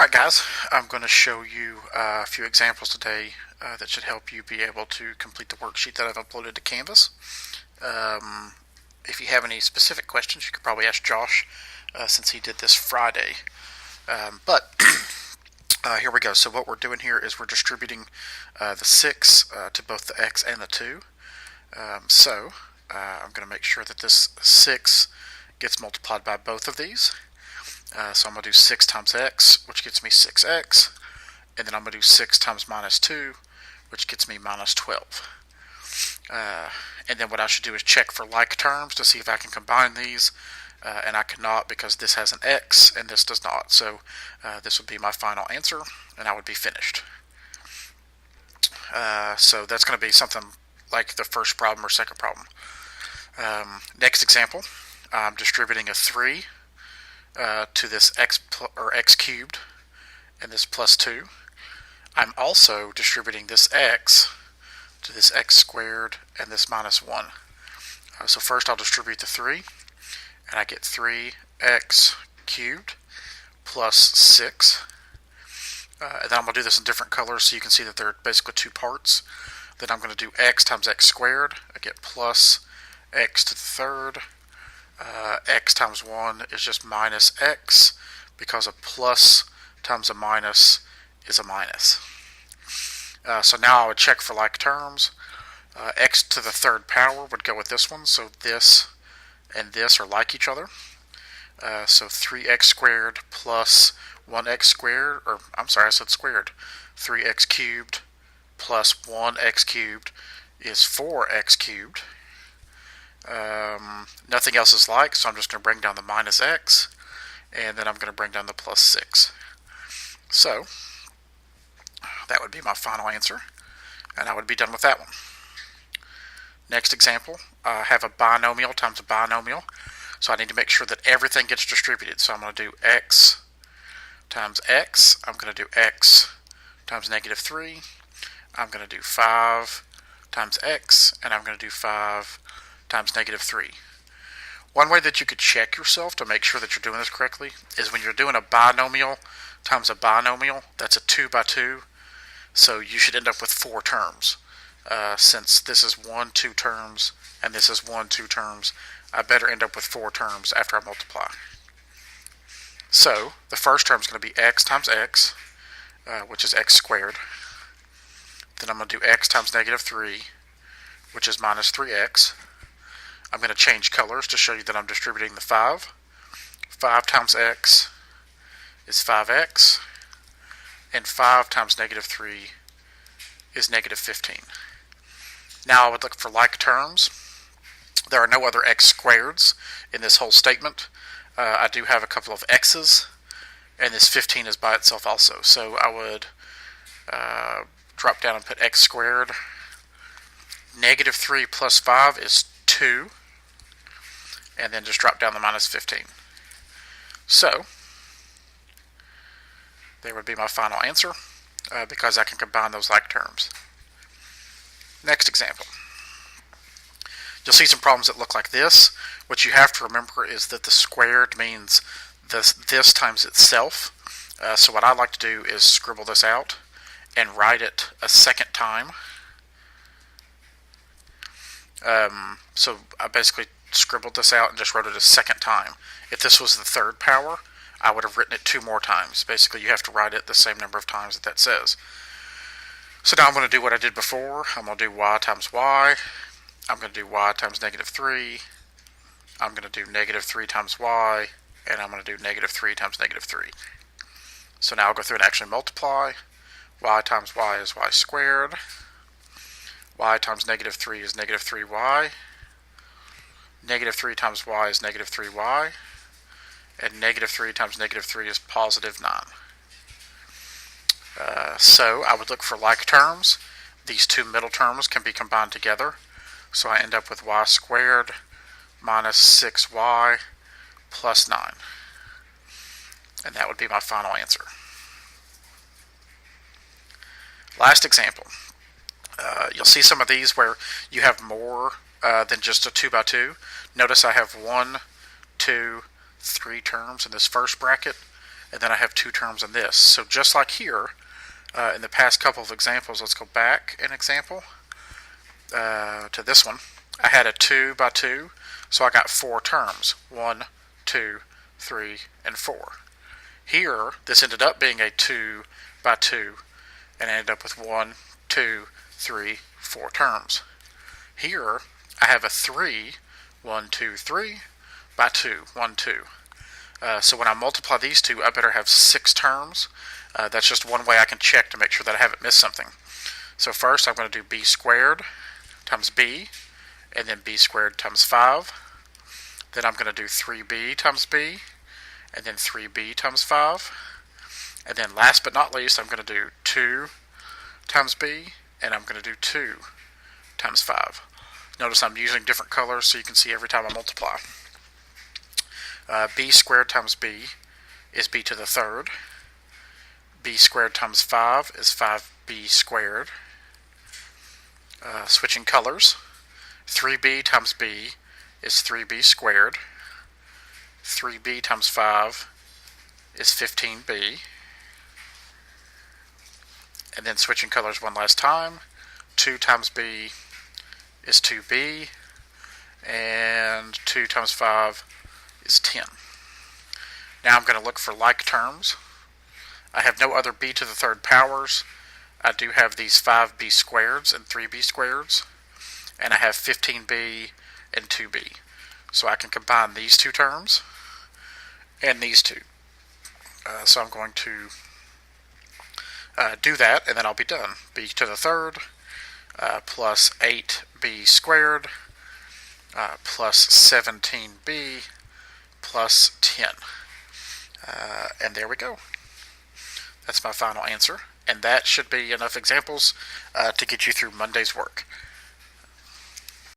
Alright guys, I'm going to show you a few examples today that should help you be able to complete the worksheet that I've uploaded to Canvas. If you have any specific questions, you could probably ask Josh since he did this Friday. Here we go. So what we're doing here is we're distributing the 6 to both the x and the 2. I'm going to make sure that this 6 gets multiplied by both of these. So I'm going to do 6 times x, which gets me 6x, and then I'm going to do 6 times minus 2, which gets me minus 12. And then what I should do is check for like terms to see if I can combine these, and I cannot because this has an x and this does not. So this would be my final answer, and I would be finished. So that's going to be something like the first problem or second problem. Next example, I'm distributing a 3 to this x cubed and this plus 2. I'm also distributing this x to this x squared and this minus 1. So first I'll distribute the 3, and I get 3x cubed plus 6. And then I'm going to do this in different colors so you can see that they're basically two parts. Then I'm going to do x times x squared. I get plus x to the third. X times 1 is just minus x, because a plus times a minus is a minus. So now I would check for like terms. X to the third power would go with this one, so this and this are like each other. So 3x squared plus 1x squared, or I'm sorry, I said squared. 3x cubed plus 1x cubed is 4x cubed. Nothing else is like, so I'm just going to bring down the minus x, and then I'm going to bring down the plus 6. So that would be my final answer, and I would be done with that one. Next example, I have a binomial times a binomial, so I need to make sure that everything gets distributed. So I'm going to do x times x, I'm going to do x times negative 3, I'm going to do 5 times x, and I'm going to do 5 times negative 3. One way that you could check yourself to make sure that you're doing this correctly is when you're doing a binomial times a binomial, that's a 2 by 2, so you should end up with 4 terms. Since this is 1, 2 terms, and this is 1, 2 terms, I better end up with 4 terms after I multiply. So the first term is going to be x times x, which is x squared. Then I'm going to do x times negative 3, which is minus 3x. I'm going to change colors to show you that I'm distributing the 5. 5 times x is 5x, and 5 times negative 3 is negative 15. Now I would look for like terms. There are no other x squareds in this whole statement. I do have a couple of x's, and this 15 is by itself also. So I would drop down and put x squared. Negative 3 plus 5 is 2. And then just drop down the minus 15. So there would be my final answer, because I can combine those like terms. Next example. You'll see some problems that look like this. What you have to remember is that the squared means this times itself. So what I like to do is scribble this out and write it a second time. So I basically scribbled this out and just wrote it a second time. If this was the third power, I would have written it 2 more times. Basically, you have to write it the same number of times that says. So now I'm going to do what I did before. I'm going to do y times y. I'm going to do y times negative 3. I'm going to do negative 3 times y. And I'm going to do negative 3 times negative 3. So now I'll go through and actually multiply. Y times y is y squared. Y times negative 3 is negative 3y. Negative 3 times y is negative 3y. And negative 3 times negative 3 is positive 9. So I would look for like terms. These two middle terms can be combined together. So I end up with y squared minus 6y plus 9. And that would be my final answer. Last example. You'll see some of these where you have more than just a 2 by 2. Notice I have 1, 2, 3 terms in this first bracket, and then I have 2 terms in this. So just like here, in the past couple of examples, let's go back an example to this one. I had a 2 by 2, so I got 4 terms. 1, 2, 3, and 4. Here, this ended up being a 2 by 2, and I ended up with 1, 2, 3, 4 terms. Here, I have a 3, 1, 2, 3, by 2, 1, 2. So when I multiply these two, I better have 6 terms. That's just one way I can check to make sure that I haven't missed something. So first, I'm going to do b squared times b, and then b squared times 5. Then I'm going to do 3b times b, and then 3b times 5. And then last but not least, I'm going to do 2 times b, and I'm going to do 2 times 5. Notice I'm using different colors so you can see every time I multiply. B squared times b is b to the third. B squared times 5 is 5b squared. Switching colors, 3b times b is 3b squared. 3b times 5 is 15b. And then switching colors one last time, 2 times b is 2b, and 2 times 5 is 10. Now I'm going to look for like terms. I have no other b to the third powers. I do have these 5b squareds and 3b squareds, and I have 15b and 2b. So I can combine these two terms and these two. So I'm going to do that, and then I'll be done. B to the third plus 8b squared plus 17b plus 10. And there we go. That's my final answer. And that should be enough examples to get you through Monday's work.